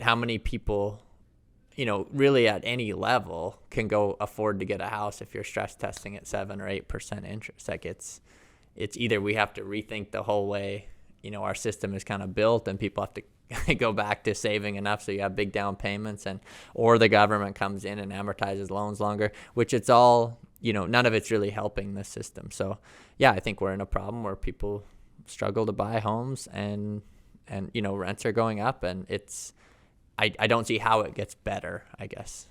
how many people, really at any level can go afford to get a house if you're stress testing at 7 or 8% interest. Like it's either we have to rethink the whole way, our system is kind of built, and people have to go back to saving enough so you have big down payments, or the government comes in and amortizes loans longer, which it's all, none of it's really helping the system. So yeah, I think we're in a problem where people struggle to buy homes, and rents are going up, and I don't see how it gets better, I guess.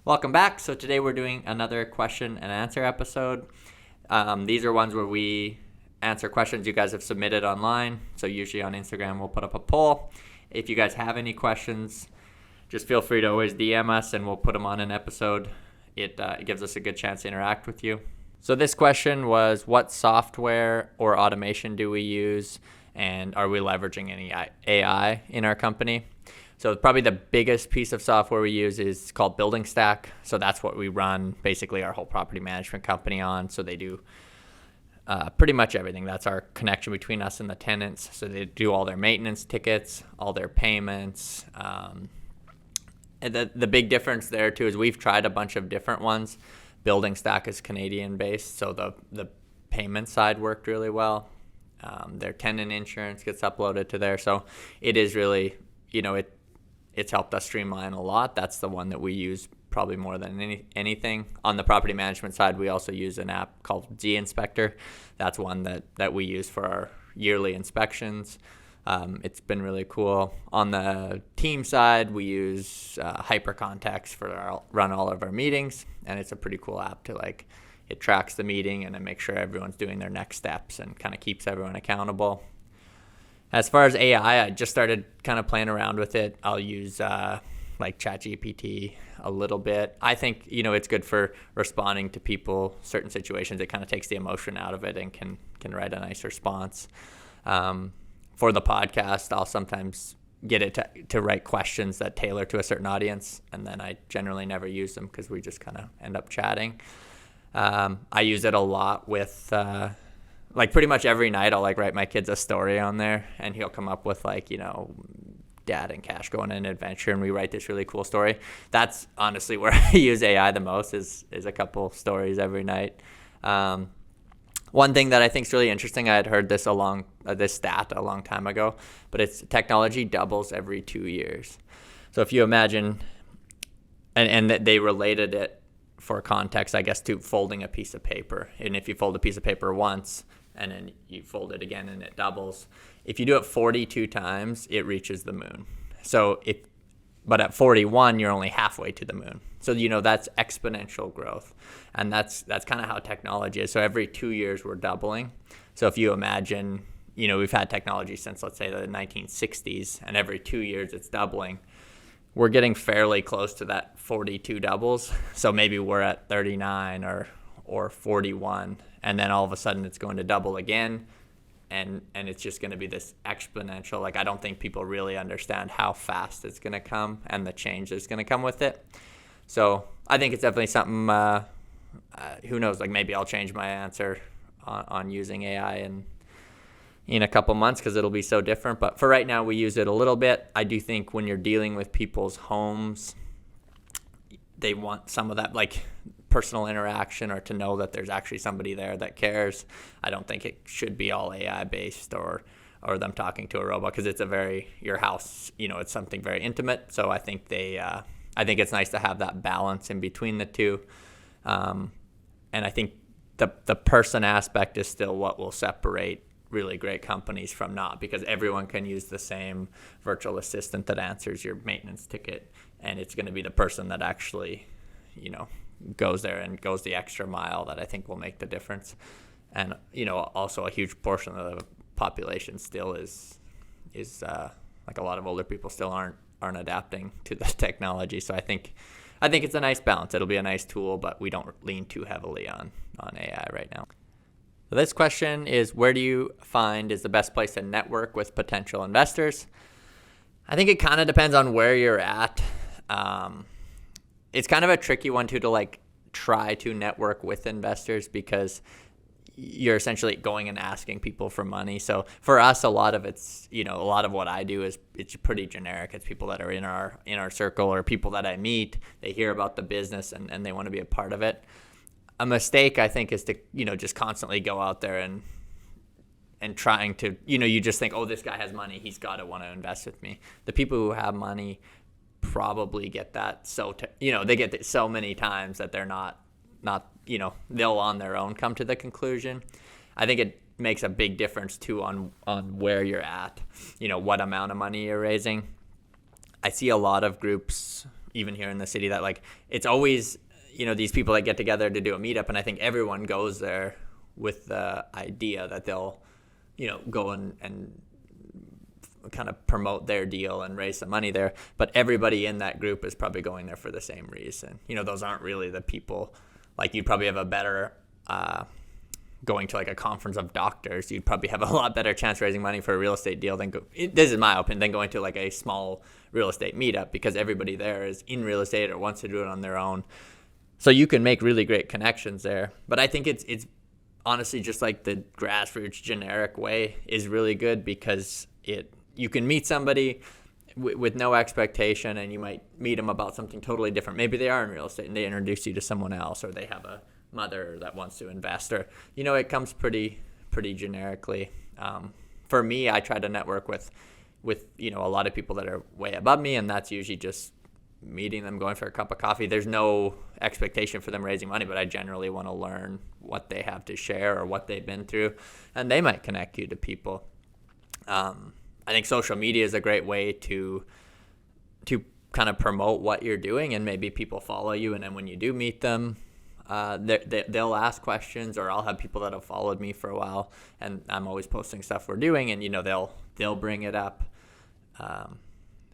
Welcome back. So today we're doing another question and answer episode. These are ones where we answer questions you guys have submitted online. So usually on Instagram, we'll put up a poll. If you guys have any questions, just feel free to always DM us and we'll put them on an episode. It gives us a good chance to interact with you. So this question was, what software or automation do we use, and are we leveraging any AI in our company? So probably the biggest piece of software we use is called Building Stack. So that's what we run basically our whole property management company on. So they do pretty much everything. That's our connection between us and the tenants. So they do all their maintenance tickets, all their payments. And the big difference there too is we've tried a bunch of different ones. Building Stack is Canadian based, so the payment side worked really well. Their tenant insurance gets uploaded to there. So it is really, it's helped us streamline a lot. That's the one that we use probably more than anything. On the property management side, we also use an app called Z Inspector. That's one that we use for our yearly inspections. It's been really cool. On the team side, we use Hypercontext for run all of our meetings, and it's a pretty cool app to it tracks the meeting and then make sure everyone's doing their next steps and kind of keeps everyone accountable. As far as AI, I just started kind of playing around with it. I'll use ChatGPT a little bit. I think, it's good for responding to people, certain situations. It kind of takes the emotion out of it and can write a nice response. For the podcast, I'll sometimes get it to write questions that tailor to a certain audience, and then I generally never use them because we just kind of end up chatting. I use it a lot with, pretty much every night I'll write my kids a story on there, and he'll come up with Dad and Cash going on an adventure, and we write this really cool story. That's honestly where I use AI the most is a couple stories every night. One thing that I think is really interesting, I had heard this stat a long time ago, but it's technology doubles every 2 years. So if you imagine, and they related it for context, I guess, to folding a piece of paper. And if you fold a piece of paper once and then you fold it again and it doubles, if you do it 42 times, it reaches the moon. But at 41, you're only halfway to the moon. So, that's exponential growth. And that's kind of how technology is. So every 2 years, we're doubling. So if you imagine, we've had technology since, let's say, the 1960s, and every 2 years it's doubling. We're getting fairly close to that 42 doubles. So maybe we're at 39 or 41. And then all of a sudden it's going to double again. And it's just going to be this exponential. I don't think people really understand how fast it's going to come and the change that's going to come with it. So I think it's definitely something, who knows, maybe I'll change my answer on using AI in a couple months because it'll be so different. But for right now, we use it a little bit. I do think when you're dealing with people's homes, they want some of that, personal interaction, or to know that there's actually somebody there that cares. I don't think it should be all AI based or them talking to a robot, because it's your house, it's something very intimate. So I think I think it's nice to have that balance in between the two. And I think the person aspect is still what will separate really great companies from not, because everyone can use the same virtual assistant that answers your maintenance ticket, and it's going to be the person that actually, goes there and goes the extra mile that I think will make the difference. And also a huge portion of the population still is a lot of older people still aren't adapting to the technology. So I think it's a nice balance. It'll be a nice tool, but we don't lean too heavily on AI right now. So this question is, where do you find is the best place to network with potential investors? I think it kind of depends on where you're at. It's kind of a tricky one too, to try to network with investors, because you're essentially going and asking people for money. So for us, a lot of it's, a lot of what I do is it's pretty generic. It's people that are in our circle or people that I meet. They hear about the business and they want to be a part of it. A mistake, I think, is to, just constantly go out there and trying to, you just think, oh, this guy has money, he's got to want to invest with me. The people who have money probably get that they get it so many times that they're not they'll on their own come to the conclusion. I think it makes a big difference too on where you're at, what amount of money you're raising. I see a lot of groups even here in the city that it's always these people that get together to do a meetup, and I think everyone goes there with the idea that they'll go and kind of promote their deal and raise some money there, but everybody in that group is probably going there for the same reason. Those aren't really the people. You'd probably have a better going to a conference of doctors. You'd probably have a lot better chance raising money for a real estate deal this is my opinion, than going to a small real estate meetup, because everybody there is in real estate or wants to do it on their own. So you can make really great connections there. But I think it's honestly just the grassroots generic way is really good, because you can meet somebody with no expectation, and you might meet them about something totally different. Maybe they are in real estate and they introduce you to someone else, or they have a mother that wants to invest, or it comes pretty generically. For me, I try to network with a lot of people that are way above me, and that's usually just meeting them, going for a cup of coffee. There's no expectation for them raising money, but I generally want to learn what they have to share or what they've been through, and they might connect you to people. I think social media is a great way to kind of promote what you're doing, and maybe people follow you, and then when you do meet them, they'll ask questions, or I'll have people that have followed me for a while, and I'm always posting stuff we're doing, and they'll bring it up.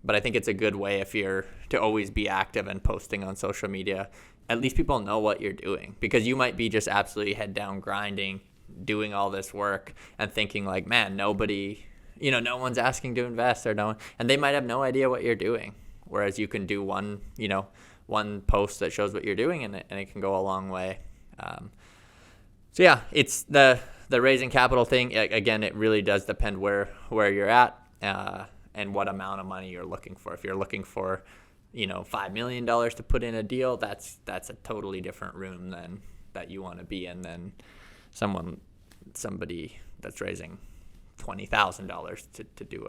But I think it's a good way if you're to always be active and posting on social media. At least people know what you're doing, because you might be just absolutely head down grinding, doing all this work and thinking man, nobody, no one's asking to invest, or no one, and they might have no idea what you're doing. Whereas you can do one post that shows what you're doing, and it can go a long way. So yeah, it's the raising capital thing. Again, it really does depend where you're at, and what amount of money you're looking for. If you're looking for, $5 million to put in a deal, that's a totally different room than that you want to be in than somebody that's raising $20,000 to do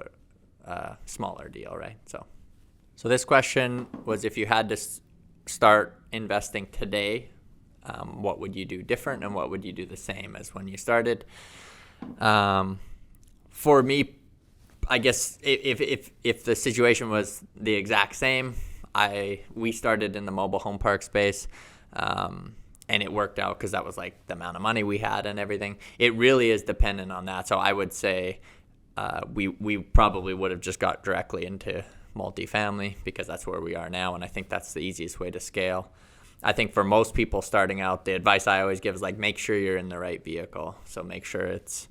a smaller deal, right? So this question was, if you had to start investing today, what would you do different, and what would you do the same as when you started? For me, I guess if the situation was the exact same, we started in the mobile home park space, and it worked out because that was the amount of money we had and everything. It really is dependent on that. So I would say we probably would have just got directly into multifamily, because that's where we are now, and I think that's the easiest way to scale. I think for most people starting out, the advice I always give is make sure you're in the right vehicle. So make sure it's,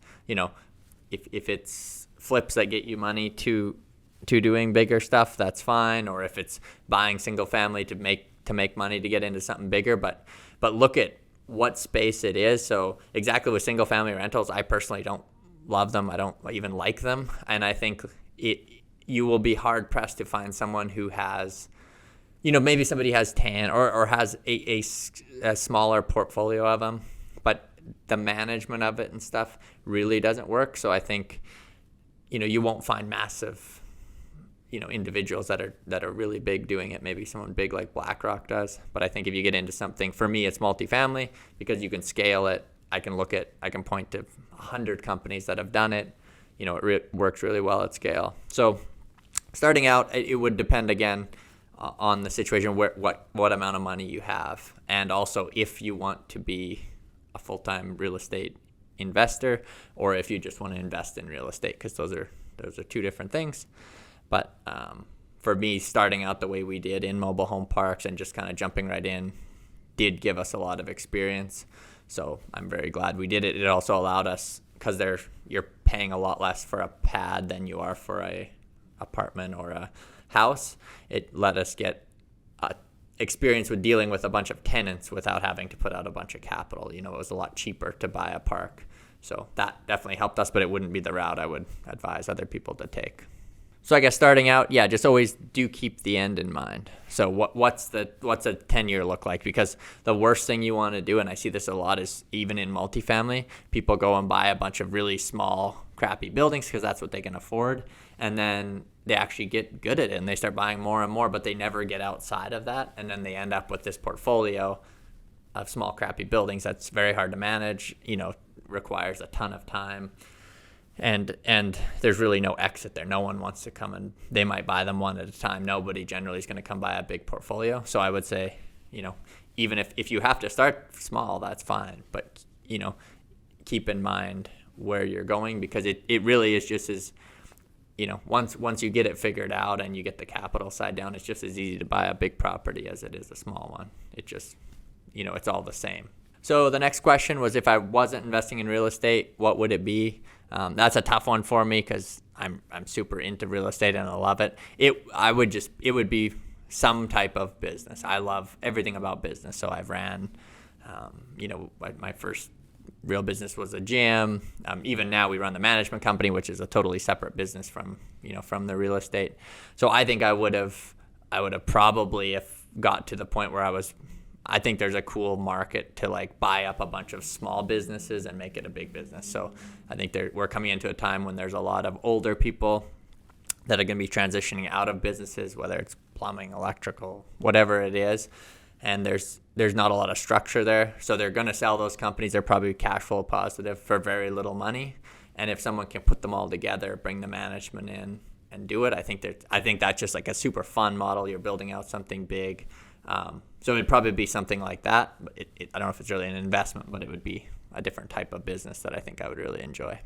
if it's flips that get you money to doing bigger stuff, that's fine. Or if it's buying single family to make money to get into something bigger, but look at what space it is. So exactly with single family rentals, I personally don't love them. I don't even like them. And I think you will be hard pressed to find someone who has, maybe somebody has 10 or has a smaller portfolio of them, but the management of it and stuff really doesn't work. So I think, you won't find massive, individuals that are really big doing it. Maybe someone big like BlackRock does. But I think if you get into something, for me, it's multifamily, because you can scale it. I can point to 100 companies that have done it. It works really well at scale. So starting out, it would depend again on the situation, what amount of money you have, and also if you want to be a full-time real estate investor, or if you just want to invest in real estate, because those are two different things. But for me, starting out the way we did in mobile home parks and just kind of jumping right in did give us a lot of experience. So I'm very glad we did it. It also allowed us, because you're paying a lot less for a pad than you are for a apartment or a house. It let us get experience with dealing with a bunch of tenants without having to put out a bunch of capital. It was a lot cheaper to buy a park. So that definitely helped us, but it wouldn't be the route I would advise other people to take. So I guess starting out, just always do keep the end in mind. So what's a 10-year look like? Because the worst thing you want to do, and I see this a lot, is even in multifamily, people go and buy a bunch of really small, crappy buildings because that's what they can afford. And then they actually get good at it and they start buying more and more, but they never get outside of that. And then they end up with this portfolio of small, crappy buildings that's very hard to manage, requires a ton of time. And there's really no exit there. No one wants to come, and they might buy them one at a time. Nobody generally is going to come buy a big portfolio. So I would say, even if you have to start small, that's fine. But, keep in mind where you're going, because it really is just as, once you get it figured out and you get the capital side down, it's just as easy to buy a big property as it is a small one. It just, it's all the same. So the next question was, if I wasn't investing in real estate, what would it be? That's a tough one for me because I'm super into real estate and I love it. It would be some type of business. I love everything about business. So I've ran, my first real business was a gym. Even now we run the management company, which is a totally separate business from the real estate. So I think I would have probably, if got to the point where I think there's a cool market to like buy up a bunch of small businesses and make it a big business. So I think we're coming into a time when there's a lot of older people that are going to be transitioning out of businesses, whether it's plumbing, electrical, whatever it is. And there's not a lot of structure there. So they're going to sell those companies. They're probably cash flow positive for very little money. And if someone can put them all together, bring the management in and do it, I think that's just like a super fun model. You're building out something big. So it'd probably be something like that. But I don't know if it's really an investment, but it would be a different type of business that I think I would really enjoy.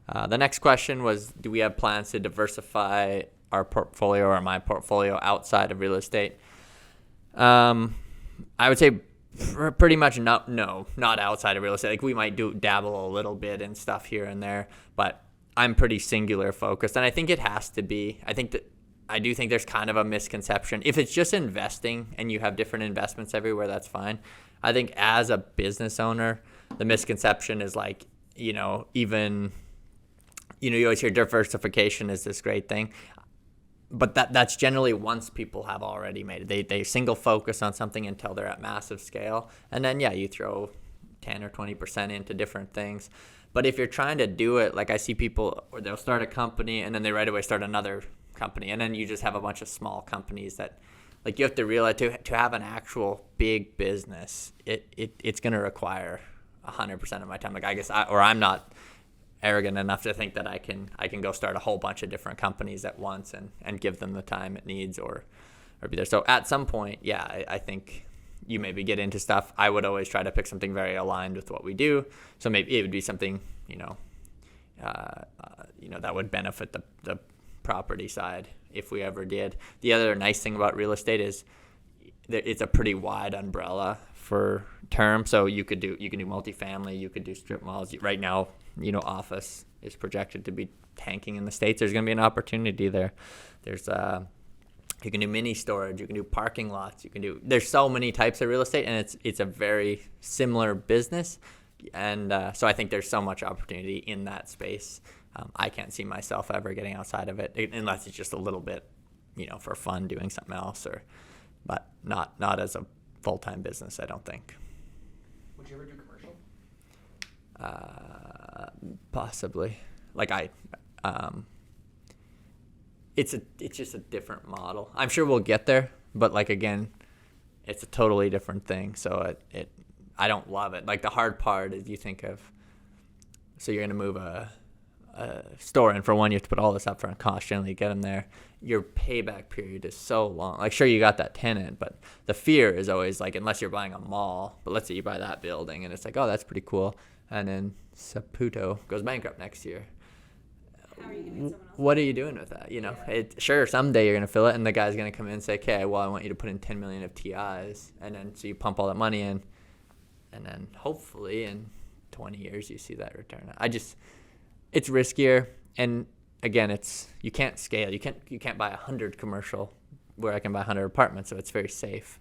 The next question was, do we have plans to diversify our portfolio or my portfolio outside of real estate? I would say pretty much not outside of real estate. Like we might dabble a little bit in stuff here and there, but I'm pretty singular focused. And I think it has to be. I do think there's kind of a misconception. If it's just investing and you have different investments everywhere, that's fine. I think as a business owner, the misconception is like, you always hear diversification is this great thing. But that's generally once people have already made it. They single focus on something until they're at massive scale. And then, you throw 10 or 20% into different things. But if you're trying to do it, like I see people, or they'll start a company and then they right away start another company, and then you just have a bunch of small companies that, like, you have to realize to have an actual big business, it's going to require 100% of my time. Like I guess I'm not arrogant enough to think that I can go start a whole bunch of different companies at once and give them the time it needs or be there. So at some point, I think you maybe get into stuff. I would always try to pick something very aligned with what we do. So maybe it would be something, that would benefit the property side if we ever did. The other nice thing about real estate is that it's a pretty wide umbrella for term. So you can do multifamily, you could do strip malls. Right now, office is projected to be tanking in the States. There's going to be an opportunity there. There's you can do mini storage, you can do parking lots, there's so many types of real estate, and it's a very similar business. And so I think there's so much opportunity in that space. I can't see myself ever getting outside of it unless it's just a little bit, for fun, doing something else, but not as a full-time business, I don't think. Would you ever do commercial? Possibly. Like it's just a different model. I'm sure we'll get there, but like again, it's a totally different thing. So I don't love it. Like the hard part is you think of, so you're gonna move a store, and for one, you have to put all this upfront cost generally to get them there. Your payback period is so long. Like sure, you got that tenant, but the fear is always like, unless you're buying a mall, but let's say you buy that building and it's like, oh, that's pretty cool, and then Saputo goes bankrupt next year. How are you gonna get someone else? What are you doing with that? Sure, someday you're gonna fill it, and the guy's gonna come in and say, okay, well, I want you to put in 10 million of TIs, and then so you pump all that money in, and then hopefully in 20 years you see that return. It's riskier, and again, you can't scale. You can't buy 100 commercial where I can buy 100 apartments, so it's very safe.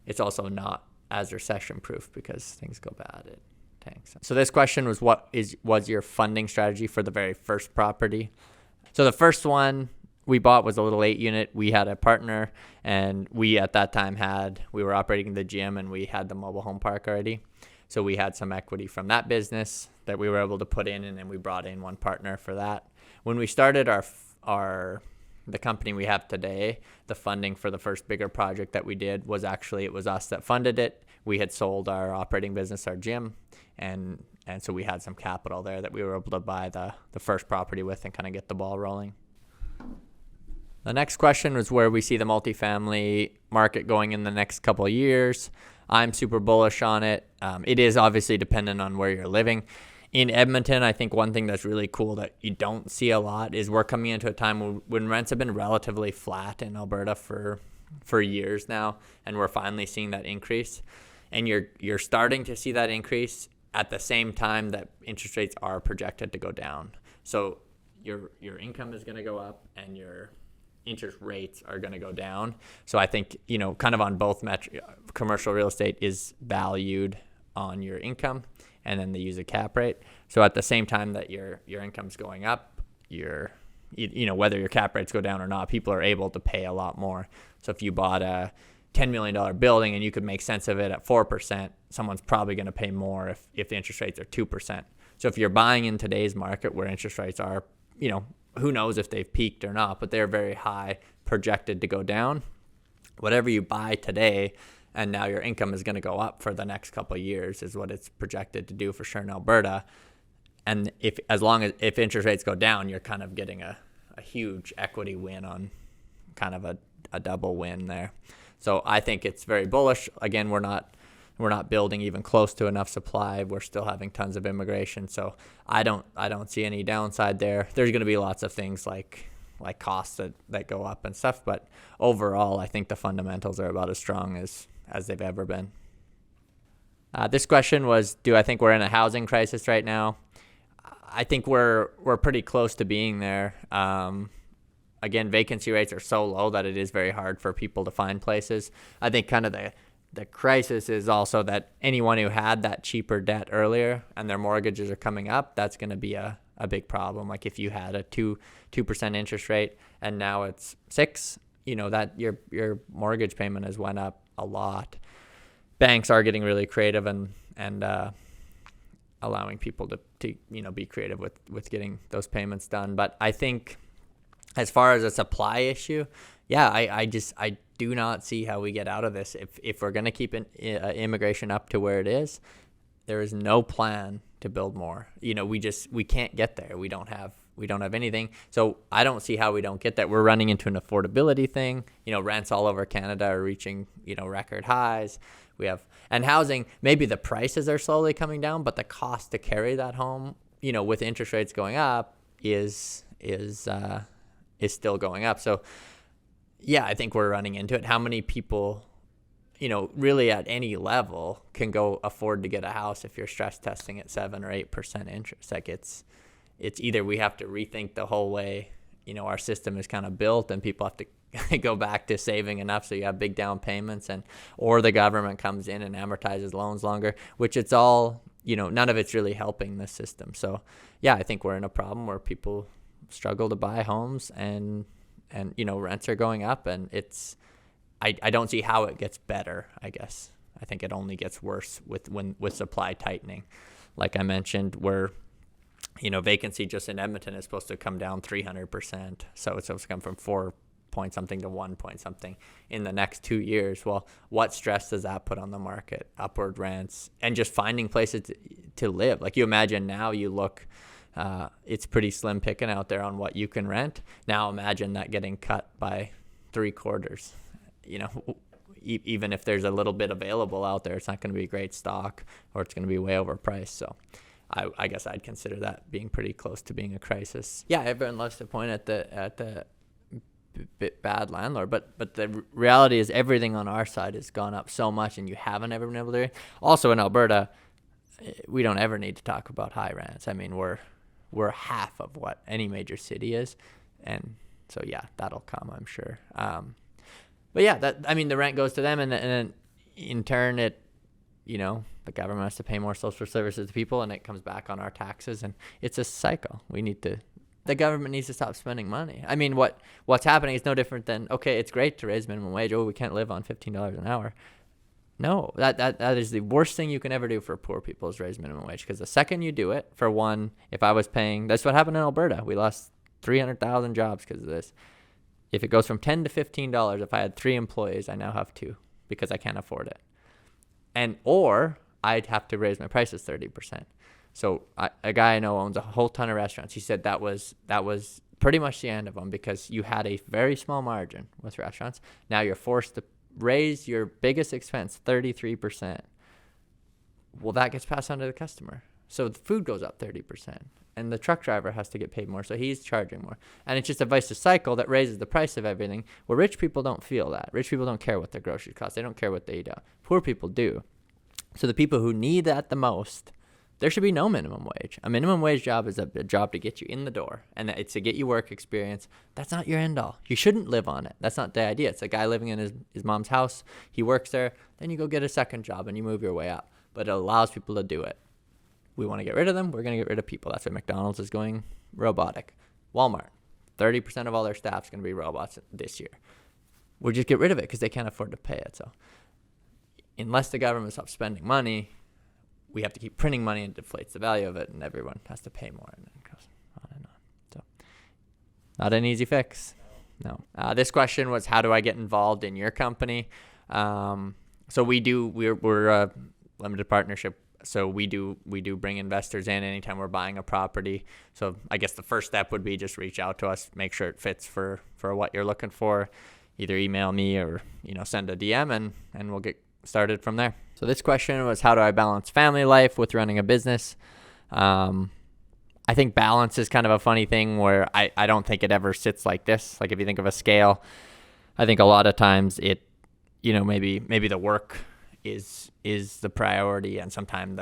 It's also not as recession proof because things go bad, it tanks. So this question was, was your funding strategy for the very first property? So the first one we bought was a little 8-unit. We had a partner, and we at that time we were operating the gym, and we had the mobile home park already. So we had some equity from that business that we were able to put in, and then we brought in one partner for that. When we started the company we have today, the funding for the first bigger project that we did was it was us that funded it. We had sold our operating business, our gym, and so we had some capital there that we were able to buy the first property with and kind of get the ball rolling. The next question was where we see the multifamily market going in the next couple of years. I'm super bullish on it. It is obviously dependent on where you're living. In Edmonton, I think one thing that's really cool that you don't see a lot is we're coming into a time when rents have been relatively flat in Alberta for years now, and we're finally seeing that increase. And you're starting to see that increase at the same time that interest rates are projected to go down. So your income is going to go up and your interest rates are going to go down. So I think, kind of on both commercial real estate is valued on your income, and then they use a cap rate. So at the same time that your income's going up, whether your cap rates go down or not, people are able to pay a lot more. So if you bought a $10 million building and you could make sense of it at 4%, someone's probably going to pay more if the interest rates are 2%. So if you're buying in today's market where interest rates are, who knows if they've peaked or not, but they're very high, projected to go down. Whatever you buy today, and now your income is going to go up for the next couple of years is what it's projected to do for sure in Alberta. And if interest rates go down, you're kind of getting a huge equity win on kind of a double win there. So I think it's very bullish. Again, we're not building even close to enough supply. We're still having tons of immigration. So I don't see any downside there. There's going to be lots of things like costs that go up and stuff. But overall, I think the fundamentals are about as strong as they've ever been. This question was, do I think we're in a housing crisis right now? I think we're pretty close to being there. Again, vacancy rates are so low that it is very hard for people to find places. I think kind of the crisis is also that anyone who had that cheaper debt earlier and their mortgages are coming up, that's going to be a big problem. Like if you had a 2% interest rate and now it's 6%, that your mortgage payment has went up a lot. Banks are getting really creative and allowing people to be creative with getting those payments done. But I think as far as a supply issue, I do not see how we get out of this. If we're going to keep immigration up to where it is, there is no plan to build more. We can't get there. We don't have anything. So I don't see how we don't get that. We're running into an affordability thing. Rents all over Canada are reaching, record highs. And housing, maybe the prices are slowly coming down, but the cost to carry that home, with interest rates going up is still going up. So yeah, I think we're running into it. How many people, really at any level can go afford to get a house if you're stress testing at 7 or 8% interest? Like it's either we have to rethink the whole way, our system is kind of built, and people have to go back to saving enough so you have big down payments, or the government comes in and amortizes loans longer, which it's all, none of it's really helping the system. So yeah, I think we're in a problem where people struggle to buy homes and rents are going up, and I don't see how it gets better. I guess I think it only gets worse with supply tightening. Like I mentioned, where vacancy just in Edmonton is supposed to come down 300%. So it's supposed to come from 4 point something to 1 point something in the next 2 years. Well, what stress does that put on the market? Upward rents and just finding places to live. Like you imagine now, you look. It's pretty slim picking out there on what you can rent. Now imagine that getting cut by 3/4. Even if there's a little bit available out there, it's not going to be great stock, or it's going to be way overpriced. So I guess I'd consider that being pretty close to being a crisis. Yeah, everyone loves to point at the bad landlord, but the reality is everything on our side has gone up so much, and you haven't ever been able to. Also in Alberta, we don't ever need to talk about high rents. I mean, we're half of what any major city is, and so yeah, that'll come, I'm sure. But yeah, the rent goes to them, and then in turn, the government has to pay more social services to people, and it comes back on our taxes, and it's a cycle. The government needs to stop spending money. I mean, what's happening is no different than, okay, it's great to raise minimum wage. Oh, we can't live on $15 an hour. No, that is the worst thing you can ever do for poor people is raise minimum wage, because the second you do it, for one, if I was paying, that's what happened in Alberta. We lost 300,000 jobs because of this. If it goes from $10 to $15, if I had 3 employees, I now have 2 because I can't afford it. Or I'd have to raise my prices 30%. So a guy I know owns a whole ton of restaurants. He said that was pretty much the end of them, because you had a very small margin with restaurants. Now you're forced to raise your biggest expense 33%. Well, that gets passed on to the customer. So the food goes up 30%, and the truck driver has to get paid more, so he's charging more. And it's just a vicious cycle that raises the price of everything, where rich people don't feel that. Rich people don't care what their groceries cost. They don't care what they eat out. Poor people do. So the people who need that the most, there should be no minimum wage. A minimum wage job is a job to get you in the door, and it's to get you work experience. That's not your end all. You shouldn't live on it. That's not the idea. It's a guy living in his mom's house. He works there. Then you go get a second job and you move your way up. But it allows people to do it. We want to get rid of them. We're going to get rid of people. That's why McDonald's is going robotic. Walmart, 30% of all their staff is going to be robots this year. We'll just get rid of it because they can't afford to pay it. So unless the government stops spending money, we have to keep printing money, and deflates the value of it, and everyone has to pay more, and it goes on and on. So not an easy fix. No. This question was, how do I get involved in your company? So we're a limited partnership. So we do bring investors in anytime we're buying a property. So I guess the first step would be just reach out to us, make sure it fits for what you're looking for. Either email me or send a DM, and we'll get started from there. So this question was, how do I balance family life with running a business? I think balance is kind of a funny thing where I don't think it ever sits like this. Like if you think of a scale, I think a lot of times it, maybe the work is the priority, and sometimes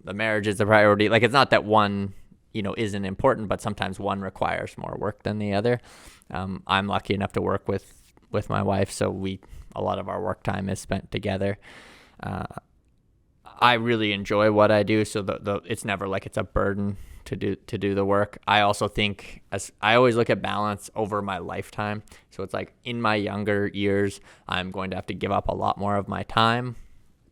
the marriage is the priority. Like it's not that one, isn't important, but sometimes one requires more work than the other. I'm lucky enough to work with my wife, so a lot of our work time is spent together. I really enjoy what I do, so it's never like it's a burden to do the work. I also think, as I always look at balance over my lifetime. So it's like in my younger years, I'm going to have to give up a lot more of my time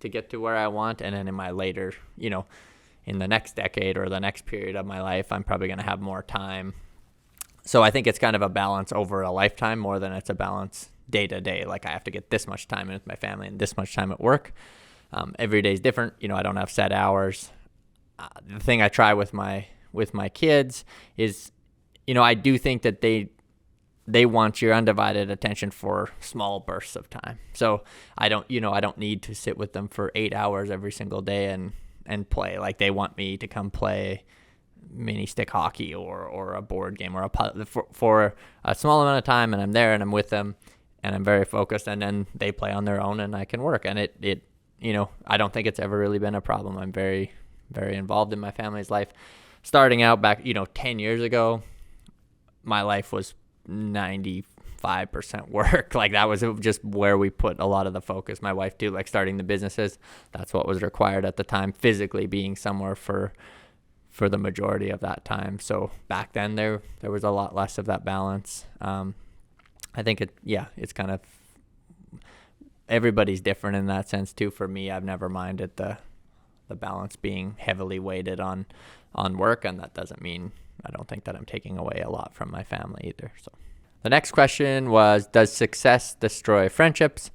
to get to where I want, and then in my later, in the next decade or the next period of my life, I'm probably going to have more time. So I think it's kind of a balance over a lifetime more than it's a balance day to day. Like I have to get this much time in with my family and this much time at work. Every day is different. I don't have set hours. The thing I try with my kids is, I do think that they want your undivided attention for small bursts of time. So I don't need to sit with them for 8 hours every single day and play. Like they want me to come play mini stick hockey or a board game or for a small amount of time, and I'm there and I'm with them and I'm very focused, and then they play on their own and I can work. And it I don't think it's ever really been a problem. I'm very, very involved in my family's life. Starting out back, 10 years ago, my life was 95% work. Like that was just where we put a lot of the focus. My wife too, like starting the businesses, that's what was required at the time, physically being somewhere for the majority of that time. So back then there was a lot less of that balance. I think it's kind of, everybody's different in that sense too. For me, I've never minded the balance being heavily weighted on work, and that doesn't mean I don't think that I'm taking away a lot from my family either. So the next question was, does success destroy friendships?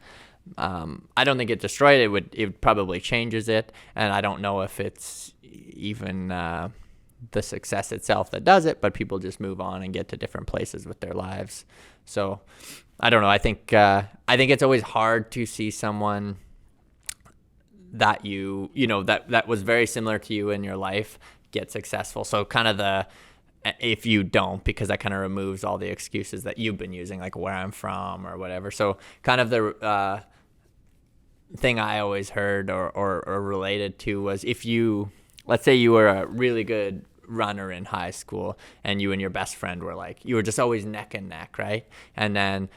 I don't think it destroyed it. It probably changes it, and I don't know if it's even the success itself that does it, but people just move on and get to different places with their lives. So I don't know. I think it's always hard to see someone that that was very similar to you in your life get successful. So kind of if you don't, because that kind of removes all the excuses that you've been using, like where I'm from or whatever. So kind of the thing I always heard or related to was, let's say you were a really good runner in high school and you and your best friend were you were just always neck and neck, right? And then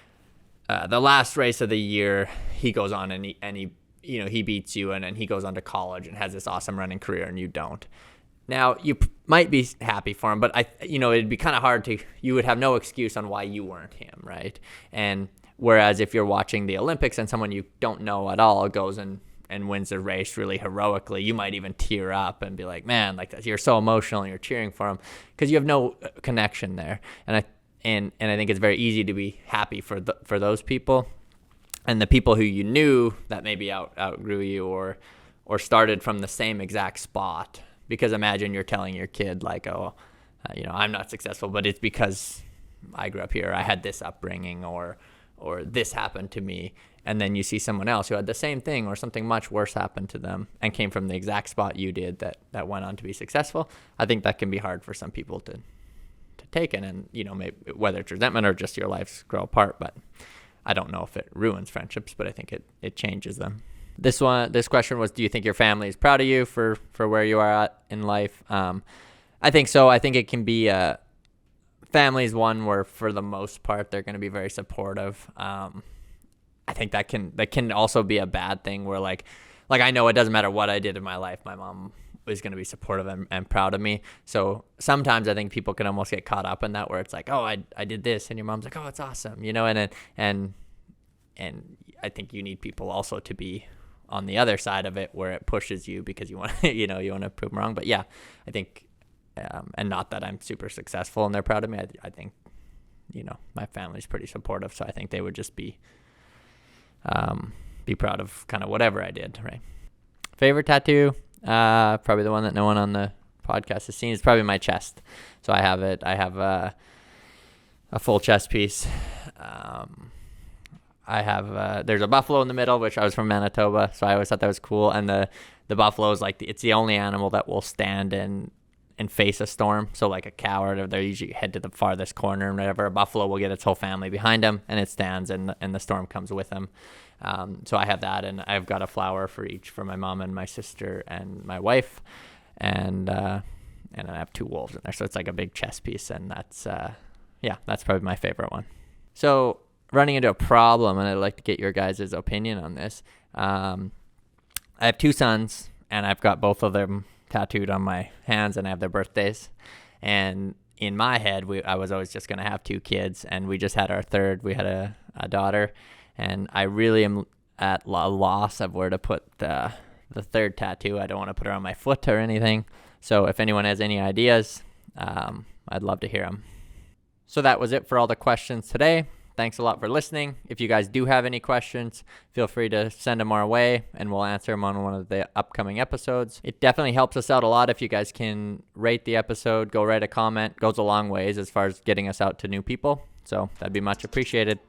the last race of the year, he goes on and he beats you, and then he goes on to college and has this awesome running career, and you don't. Now, you might be happy for him, but it'd be kind of hard you would have no excuse on why you weren't him, right? And whereas if you're watching the Olympics and someone you don't know at all goes and wins the race really heroically, you might even tear up and be like, man, like you're so emotional and you're cheering for him because you have no connection there. And I think it's very easy to be happy for those people, and the people who you knew that maybe outgrew you or started from the same exact spot. Because imagine you're telling your kid like, oh, I'm not successful, but it's because I grew up here, I had this upbringing, or this happened to me. And then you see someone else who had the same thing or something much worse happen to them and came from the exact spot you did that went on to be successful. I think that can be hard for some people to take in, and maybe whether it's resentment or just your lives grow apart. But I don't know if it ruins friendships, but I think it changes them. This question was, do you think your family is proud of you for where you are at in life? I think so. I think it can be family is one where for the most part they're going to be very supportive. I think that can also be a bad thing where like I know it doesn't matter what I did in my life, my mom is going to be supportive and proud of me. So sometimes I think people can almost get caught up in that where it's like, oh, I did this, and your mom's like, oh, it's awesome, and I think you need people also to be on the other side of it where it pushes you because you want you want to prove them wrong. But yeah, I think and not that I'm super successful and they're proud of me. I think my family's pretty supportive, so I think they would just be proud of kind of whatever I did, right? Favorite tattoo, probably the one that no one on the podcast has seen. It's probably my chest. So I have it. I have a full chest piece. I have there's a buffalo in the middle, which I was from Manitoba, so I always thought that was cool. And the buffalo is like it's the only animal that will stand and face a storm. So like a cow, or they usually head to the farthest corner and whatever. A buffalo will get its whole family behind him, and it stands, and the storm comes with him. So I have that, and I've got a flower for each, for my mom and my sister and my wife, and I have 2 wolves in there. So it's like a big chest piece, and that's probably my favorite one. So running into a problem, and I'd like to get your guys' opinion on this. I have 2 sons, and I've got both of them tattooed on my hands, and I have their birthdays. And in my head, I was always just going to have 2 kids, and we just had our third. We had a daughter, and I really am at a loss of where to put the third tattoo. I don't want to put her on my foot or anything. So if anyone has any ideas, I'd love to hear them. So that was it for all the questions today. Thanks a lot for listening. If you guys do have any questions, feel free to send them our way, and we'll answer them on one of the upcoming episodes. It definitely helps us out a lot if you guys can rate the episode, go write a comment. Goes a long ways as far as getting us out to new people. So that'd be much appreciated.